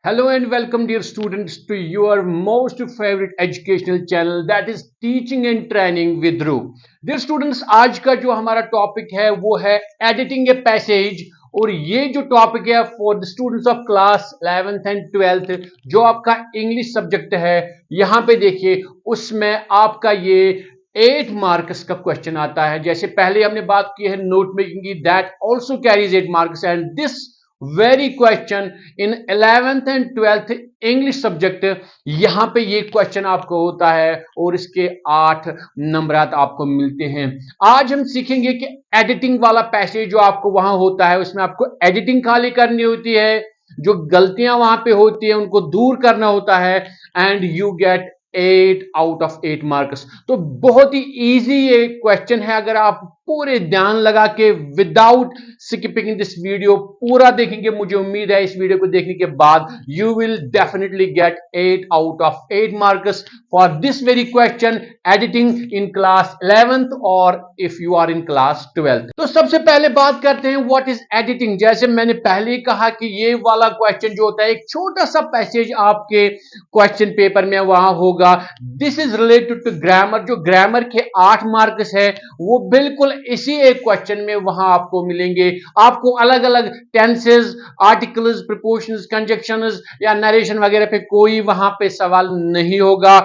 Hello and welcome, dear students, to your most favorite educational channel, that is Teaching and Training with Dhruv. Dear students, आज का जो हमारा topic है वो है एडिटिंग ए पैसेज। और ये जो टॉपिक है for the students of class 11th and 12th, जो आपका इंग्लिश सब्जेक्ट है, यहाँ पे देखिए उसमें आपका ये 8 मार्क्स का क्वेश्चन आता है। जैसे पहले हमने बात की है नोट मेकिंग की, that also carries 8 marks, and this very question in 11th and 12th English subject, यहां पे ये क्वेश्चन आपको होता है और इसके 8 नंबरात आपको मिलते हैं। आज हम सीखेंगे कि एडिटिंग वाला पैसेज जो आपको वहां होता है उसमें आपको एडिटिंग खाली करनी होती है, जो गलतियां वहां पे होती है उनको दूर करना होता है, and you get 8 out of 8 marks. तो बहुत ही इजी ये क्वेश्चन है। अगर आप पूरे ध्यान लगा के विदाउट स्किपिंग दिस वीडियो पूरा देखेंगे, मुझे उम्मीद है इस वीडियो को देखने के बाद you will definitely get 8 out of 8 marks for this very question, editing in class 11th और if you are in class 12th। तो सबसे पहले बात करते हैं व्हाट इज एडिटिंग। जैसे मैंने पहले ही कहा कि ये वाला क्वेश्चन जो होता है, एक छोटा सा पैसेज आपके क्वेश्चन पेपर में वहां होगा। This is related to grammar. जो ग्रामर के 8 मार्क्स है वो बिल्कुल इसी एक क्वेश्चन में वहां आपको मिलेंगे। आपको अलग अलग टेंसेस, आर्टिकल्स, प्रीपोजिशंस, कंजक्शंस या नरेशन वगैरह पे कोई वहां पे सवाल नहीं होगा।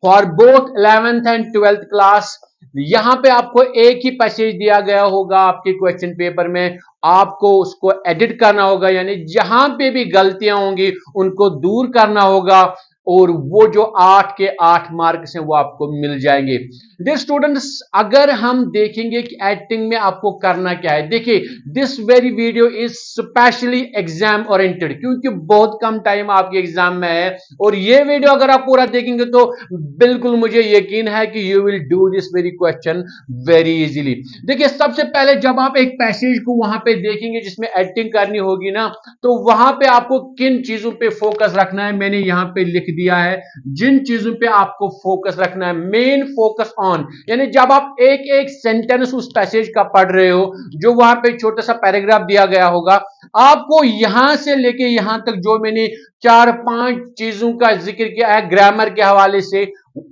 For both 11th and 12th class यहां पे आपको एक ही पैसेज दिया गया होगा आपके क्वेश्चन पेपर में, आपको उसको एडिट करना होगा, यानी जहां पे भी गलतियां होंगी उनको दूर करना होगा और वो जो 8 के 8 मार्क्स हैं वो आपको मिल जाएंगे। डियर स्टूडेंट्स, अगर हम देखेंगे कि एडिटिंग में आपको करना क्या है, देखिए this very video is specially exam oriented, क्योंकि बहुत कम टाइम आपके एग्जाम में है और ये वीडियो अगर आप पूरा देखेंगे तो बिल्कुल मुझे यकीन है कि you will do this very question very easily. देखिए सबसे पहले जब आप एक पैसेज को वहां पे देखेंगे जिसमें एडिटिंग करनी होगी ना, तो वहां पे आपको किन चीजों पे फोकस रखना है मैंने यहां पे लिख दिया है। जिन चीजों पे आपको फोकस रखना है, मेन फोकस ऑन, यानी जब आप एक एक सेंटेंस उस पैसेज का पढ़ रहे हो, जो वहां पे छोटा सा पैराग्राफ दिया गया होगा, आपको यहां से लेके यहां तक जो मैंने 4-5 चीजों का जिक्र किया है ग्रामर के हवाले से,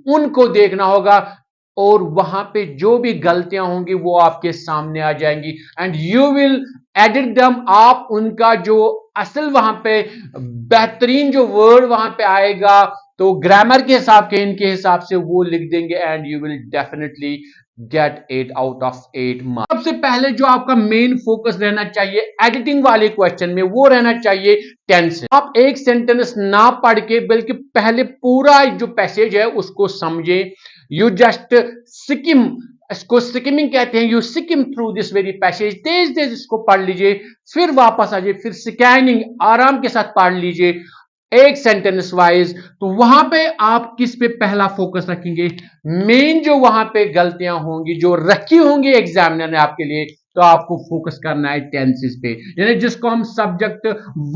उनको देखना होगा और वहां पे जो भी गलतियां होंगी वो आपके सामने आ जाएंगी एंड यू विल एडिट दम। आप उनका जो असल वहां पे बेहतरीन जो वर्ड वहां पे आएगा तो ग्रामर के हिसाब के इनके हिसाब से वो लिख देंगे and you will definitely get 8 out of 8 marks. सबसे पहले जो आपका मेन फोकस रहना चाहिए एडिटिंग वाले क्वेश्चन में वो रहना चाहिए टेंस। आप एक सेंटेंस ना पढ़ के बल्कि पहले पूरा जो पैसेज है उसको समझें। यू जस्ट स्किम, इसको स्किमिंग कहते हैं, you skim through this very passage, तेज तेज इसको पढ़ लीजिए, फिर वापस आ जाइए, फिर स्कैनिंग आराम के साथ पढ़ लीजिए एक सेंटेंस वाइज। तो वहां पे आप किस पे पहला फोकस रखेंगे, मेन जो वहां पे गलतियां होंगी जो रखी होंगी एग्जामिनर ने आपके लिए, तो आपको फोकस करना है टेंसेस पे, यानी जिसको हम सब्जेक्ट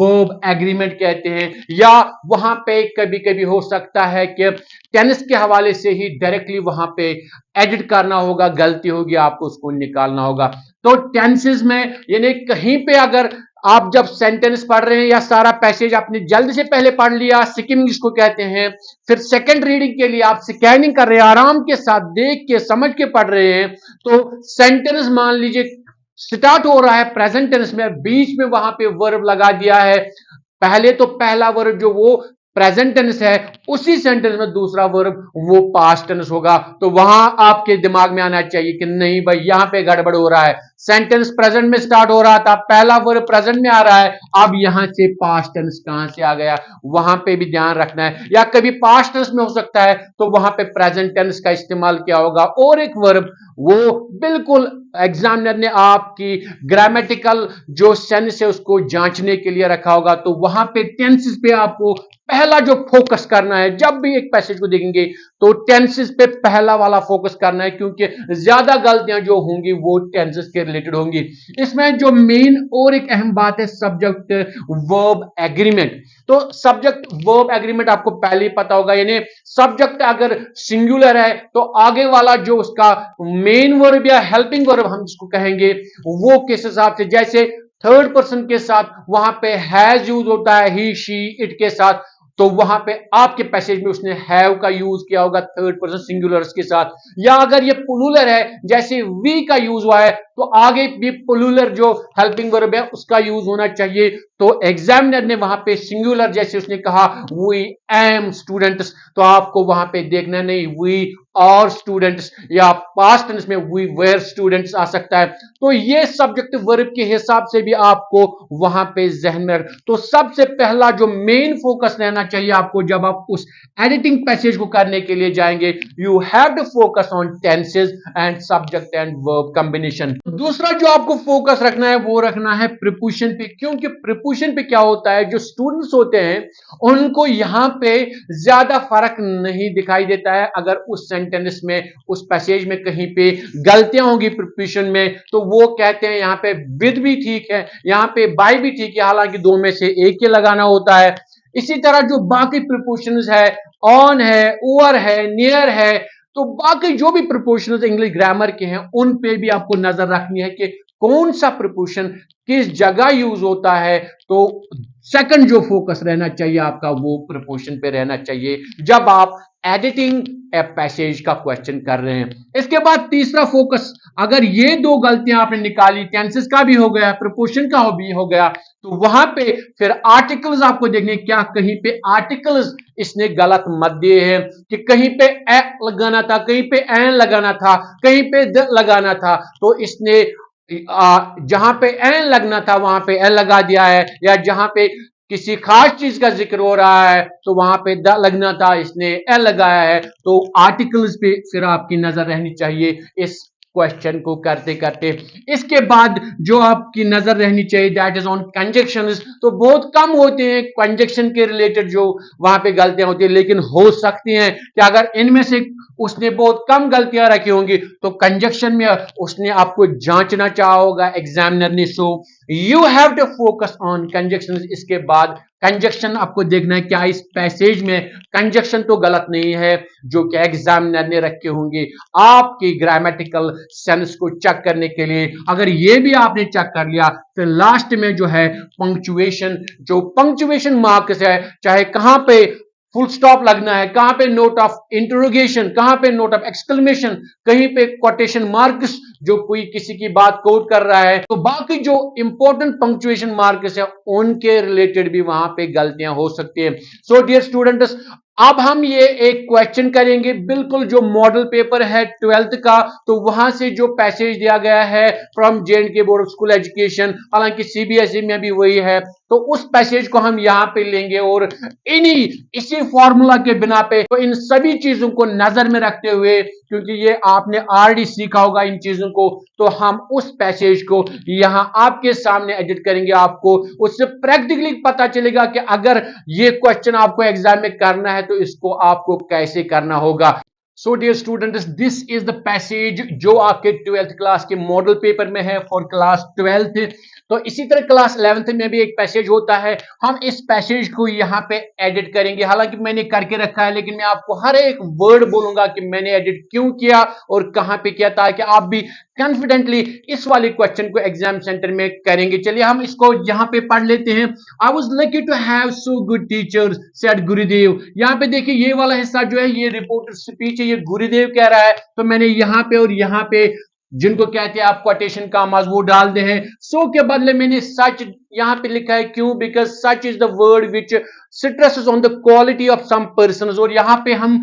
वर्ब एग्रीमेंट कहते हैं। या वहां पे कभी कभी हो सकता है कि टेंस के हवाले से ही डायरेक्टली वहां पे एडिट करना होगा, गलती होगी आपको उसको निकालना होगा। तो टेंसेस में यानी कहीं पे अगर आप जब सेंटेंस पढ़ रहे हैं या सारा पैसेज आपने जल्द से पहले पढ़ लिया, स्किमिंग जिसको कहते हैं, फिर सेकंड रीडिंग के लिए आप स्कैनिंग कर रहे हैं, आराम के साथ देख के समझ के पढ़ रहे हैं, तो सेंटेंस मान लीजिए स्टार्ट हो रहा है प्रेजेंट टेंस में, बीच में वहां पे वर्ब लगा दिया है, पहले तो पहला वर्ब जो वो प्रेजेंट टेंस है, उसी सेंटेंस में दूसरा वर्ब वो पास्ट टेंस होगा। तो वहां आपके दिमाग में आना चाहिए कि नहीं भाई यहां पे गड़बड़ हो रहा है, सेंटेंस प्रेजेंट में स्टार्ट हो रहा था, पहला वर्ब प्रेजेंट में आ रहा है, अब यहां से पास्ट टेंस कहां से आ गया, वहां पे भी ध्यान रखना है। या कभी पास्ट टेंस में हो सकता है तो वहां पे प्रेजेंट टेंस का इस्तेमाल किया होगा और एक वर्ब, वो बिल्कुल एग्जामिनर ने आपकी ग्रामेटिकल जो सेंस है उसको जांचने के लिए रखा होगा। तो वहां पे टेंसेस पे आपको पहला जो फोकस करना है, जब भी एक पैसेज को देखेंगे तो टेंसेस पे पहला वाला फोकस करना है, क्योंकि ज्यादा गलतियां जो होंगी वो टेंसेस के रिलेटेड होंगी। इसमें जो मेन और एक अहम बात है सब्जेक्ट वर्ब एग्रीमेंट। तो सब्जेक्ट वर्ब एग्रीमेंट आपको पहले ही पता होगा, यानी सब्जेक्ट अगर सिंगुलर है तो आगे वाला जो उसका मेन वर्ब या हेल्पिंग वर्ब हम जिसको कहेंगे वो किस हिसाब से, जैसे थर्ड पर्सन के साथ वहां पे हैज यूज होता है, ही शी इट के साथ, तो वहां पे आपके पैसेज में उसने हैव का यूज किया होगा थर्ड पर्सन सिंगुलर्स के साथ। या अगर ये प्लूरल है, जैसे वी का यूज हुआ है, तो आगे भी प्लूरल जो हेल्पिंग वर्ब है उसका यूज होना चाहिए। तो एग्जामिनर ने वहां पे सिंगुलर जैसे उसने कहा वी एम स्टूडेंट्स, तो आपको वहां पे देखना नहीं वी आर स्टूडेंट्स, या पास्ट टेंस में वी वेर स्टूडेंट्स आ सकता है। तो ये सब्जेक्ट वर्ब के हिसाब से भी आपको वहां पे जहन में, तो सबसे पहला जो मेन फोकस रहना चाहिए आपको जब आप उस एडिटिंग पैसेज को करने के लिए जाएंगे, you have to focus on tenses and subject and verb combination. दूसरा जो आपको फोकस रखना है वो रखना है प्रीपोजिशन पे, क्योंकि प्रीपोजिशन पे क्या होता है, जो स्टूडेंट्स होते हैं उनको यहां पे ज्यादा फर्क नहीं दिखाई देता है। अगर उस सेंटेंस में, उस पैसेज में कहीं पे गलतियां होंगी प्रीपोजिशन में, तो वो कहते हैं यहां पे विद भी ठीक है, यहां पे बाय भी ठीक है, हालांकि दो में से एक के लगाना होता है। इसी तरह जो बाकी प्रीपोजिशंस है, ऑन है, ओवर है, नियर है, तो बाकी जो भी प्रीपोजिशंस इंग्लिश ग्रामर के हैं उन पे भी आपको नजर रखनी है कि कौन सा प्रीपोजिशन किस जगह यूज होता है। तो सेकंड जो फोकस रहना चाहिए आपका वो प्रीपोजिशन पे रहना चाहिए जब आप एडिटिंग ए पैसेज का क्वेश्चन कर रहे हैं। इसके बाद तीसरा फोकस, अगर ये दो गलतियां आपने निकाली, टेंसेस का भी हो गया, प्रीपोजिशन का भी हो गया, तो वहां पे फिर आर्टिकल्स आपको देखने, क्या कहीं पे आर्टिकल्स इसने गलत मत दिए हैं, कि कहीं पे ए लगाना था, कहीं पे एन लगाना था, कहीं पे द लगाना था, तो इसने जहां पे एन लगना था वहां पे एन लगा दिया है, या जहां पे किसी खास चीज का जिक्र हो रहा है तो वहां पे द लगना था, इसने एल लगाया है। तो आर्टिकल्स पे फिर आपकी नजर रहनी चाहिए इस क्वेश्चन को करते करते। इसके बाद जो आपकी नजर रहनी चाहिए दैट इज ऑन कंजक्शंस। तो बहुत कम होते हैं कंजक्शन के रिलेटेड जो वहां पे गलतियां होती है, लेकिन हो सकती हैं कि अगर इनमें से उसने बहुत कम गलतियां रखी होंगी तो कंजक्शन में उसने आपको जांचना चाहा होगा एग्जामिनर ने। So you have to focus on conjunction. इसके बाद कंजक्शन आपको देखना है क्या इस पैसेज में कंजक्शन तो गलत नहीं है जो कि एग्जामिनर ने रखे होंगे आपकी ग्रामेटिकल सेंस को चेक करने के लिए। अगर ये भी आपने चेक कर लिया, फिर लास्ट में जो है पंक्चुएशन, जो पंक्चुएशन मार्क्स है, चाहे कहां पे फुल स्टॉप लगना है, कहां पे नोट ऑफ इंटरोगेशन, कहां पे नोट ऑफ एक्सक्लेमेशन, कहीं पे कोटेशन मार्क्स जो कोई किसी की बात कोट कर रहा है, तो बाकी जो इंपॉर्टेंट पंक्चुएशन मार्क्स है उनके रिलेटेड भी वहां पे गलतियां हो सकती है। सो डियर स्टूडेंट्स, अब हम ये एक क्वेश्चन करेंगे बिल्कुल जो मॉडल पेपर है 12th का, तो वहां से जो पैसेज दिया गया है from जे&के board of school education, हालांकि सीबीएसई में भी वही है, तो उस पैसेज को हम यहां पे लेंगे और इसी फॉर्मूला के बिना पे, तो इन सभी चीजों को नजर में रखते हुए, क्योंकि ये आपने ऑलरेडी सीखा होगा इन चीजों को, तो हम उस पैसेज को यहां आपके सामने एडिट करेंगे। आपको उससे प्रैक्टिकली पता चलेगा कि अगर ये क्वेश्चन आपको एग्जाम में करना है तो इसको आपको कैसे करना होगा। So dear students, this is the passage जो आपके 12th क्लास के मॉडल पेपर में है फॉर क्लास 12th। तो इसी तरह क्लास 11th में भी एक पैसेज होता है, हम इस पैसेज को यहाँ पे एडिट करेंगे। हालांकि मैंने करके रखा है, लेकिन मैं आपको हर एक वर्ड बोलूंगा कि मैंने एडिट क्यों किया और कहां पे किया, ताकि आप भी कॉन्फिडेंटली इस वाले क्वेश्चन को एग्जाम सेंटर में करेंगे। चलिए हम इसको यहाँ पे पढ़ लेते हैं। I was lucky to have so good teachers said Gurudev. यहाँ पे देखिए ये वाला हिस्सा जो है ये रिपोर्टर स्पीच है, ये गुरुदेव कह रहा है, तो मैंने यहाँ पे और यहाँ पे जिनको कहते हैं आप कोटेशन कामास वो डाल दे हैं। सो के बदले मैंने सच यहां पे लिखा है, क्यों? Because such is the word which stresses on the quality of some person, और यहां पे हम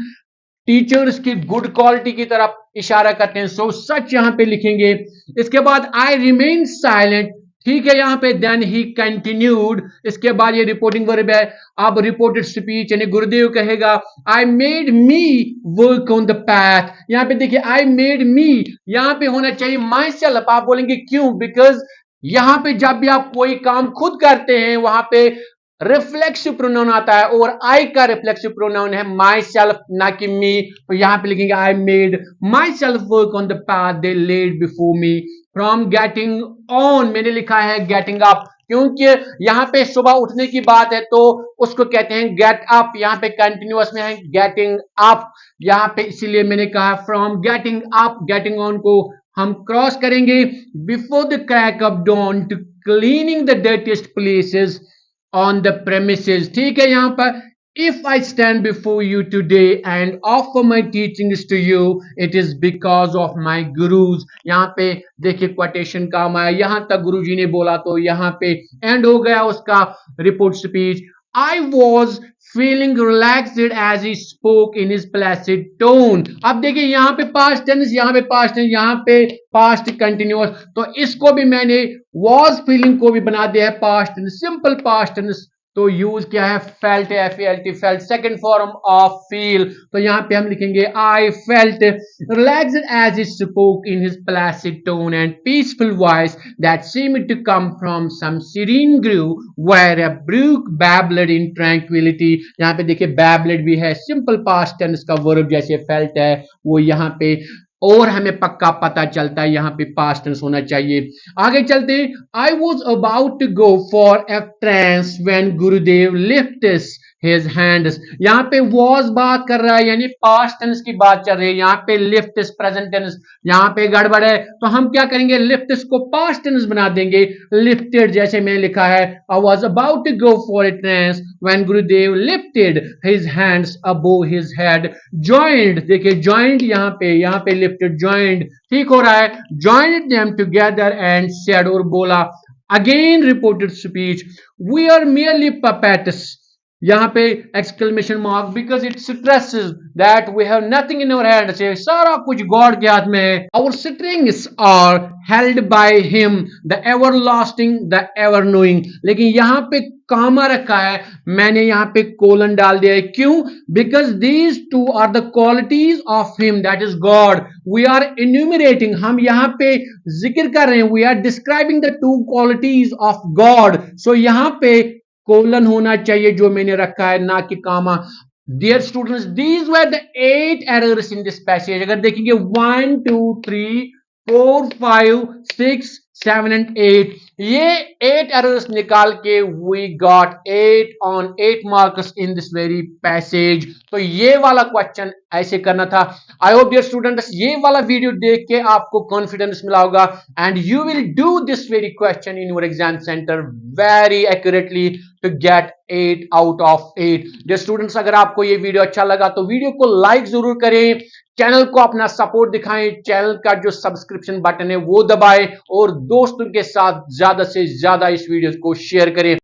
टीचर्स की गुड क्वालिटी की तरफ इशारा करते हैं। सो सच यहां पे लिखेंगे। इसके बाद आई रिमेन साइलेंट, ठीक है, यहां पे देन ही कंटिन्यूड। इसके बाद ये रिपोर्टिंग वर्ब है, अब रिपोर्टेड स्पीच यानी गुरुदेव कहेगा I made me work on the path. यहां पे देखिए आई मेड मी, यहां पे होना चाहिए माई सेल्फ, आप बोलेंगे क्यों? बिकॉज यहां पे जब भी आप कोई काम खुद करते हैं वहां पे रिफ्लेक्सिव प्रोनाउन आता है, और आई का रिफ्लेक्सिव प्रोनाउन है माई सेल्फ, ना कि मी। तो यहां पे लिखेंगे I made my self work on the path they laid before me from getting on, मैंने लिखा है गेटिंग अप, क्योंकि यहां पे सुबह उठने की बात है तो उसको कहते हैं गेट अप, यहां पे कंटिन्यूअस में है गेटिंग अप, यहां पे इसीलिए मैंने कहा from getting up, getting on को हम क्रॉस करेंगे before the crack of dawn to cleaning the dirtiest places on the premises. ठीक है, यहां पर if I stand before you today and offer my teachings to you, it is because of my gurus। यहाँ पे देखिए quotation काम आया, यहां तक गुरुजी ने बोला तो यहाँ पे एंड हो गया उसका report speech. I was feeling relaxed as he spoke in his placid tone। अब देखिए यहाँ पे पास्ट टेंस, यहाँ पे पास्ट टेंस, यहाँ पे पास्ट कंटिन्यूअस, तो इसको भी मैंने was feeling को भी बना दिया है past tense, simple past tense. तो यूज क्या है, felt, FELT, felt, second form of feel. तो यहां पे हम लिखेंगे I felt relaxed as he spoke in his placid tone and peaceful voice that seemed to come from some serene grove where a brook babbled in tranquility. यहां पे देखिए babbled भी है, सिंपल पास्ट टेंस का verb जैसे felt है वो यहाँ पे, और हमें पक्का पता चलता है यहाँ पे पास्ट टेंस होना चाहिए। आगे चलते हैं। I was about to go for a trance when Gurudev lifted his hands. यहाँ पे वॉज बात कर रहा है यानी पास्ट टेंस की बात चल रही है, यहाँ पे लिफ्ट प्रेजेंट टेंस, यहाँ पे गड़बड़ है तो हम क्या करेंगे, लिफ्ट को पास्ट टेंस बना देंगे, लिफ्टेड जैसे मैंने लिखा है। I was about to go for a trance when Gurudev lifted his hands above his head. Joined, देखिए जॉइंड यहाँ पे लिफ्टेड, जॉइंड ठीक हो रहा है, joined them together and said, और बोला again reported speech we are merely puppets. यहाँ पे exclamation mark because it stresses that we have nothing in our hand, से सारा कुछ गॉड के हाथ में है। Our strings are held by him the ever lasting the ever knowing. लेकिन यहाँ पे कामा रखा है, मैंने यहाँ पे कोलन डाल दिया है, क्यों, because these two are the qualities of him that is God. We are enumerating, हम यहाँ पे जिक्र कर रहे हैं, we are describing the two qualities of God. So यहाँ पे कोलन होना चाहिए जो मैंने रखा है, ना कि comma. Dear students, these were the 8 errors in this passage. अगर देखेंगे 1 2 3 4 5 6 7 एंड 8, ये 8 एरर्स निकाल के we got 8 on 8 marks in this very passage. तो ये वाला क्वेश्चन ऐसे करना था। आई होप डियर स्टूडेंट्स ये वाला वीडियो देख के आपको कॉन्फिडेंस मिला होगा and you will do this very question in your exam centre very accurately to get 8 out of 8। Dear students अगर आपको ये वीडियो अच्छा लगा तो वीडियो को लाइक जरूर करें, चैनल को अपना सपोर्ट दिखाएं, चैनल का जो सब्सक्रिप्शन बटन है वो दबाएं और दोस्तों के साथ ज्यादा से ज्यादा इस वीडियो को शेयर करें।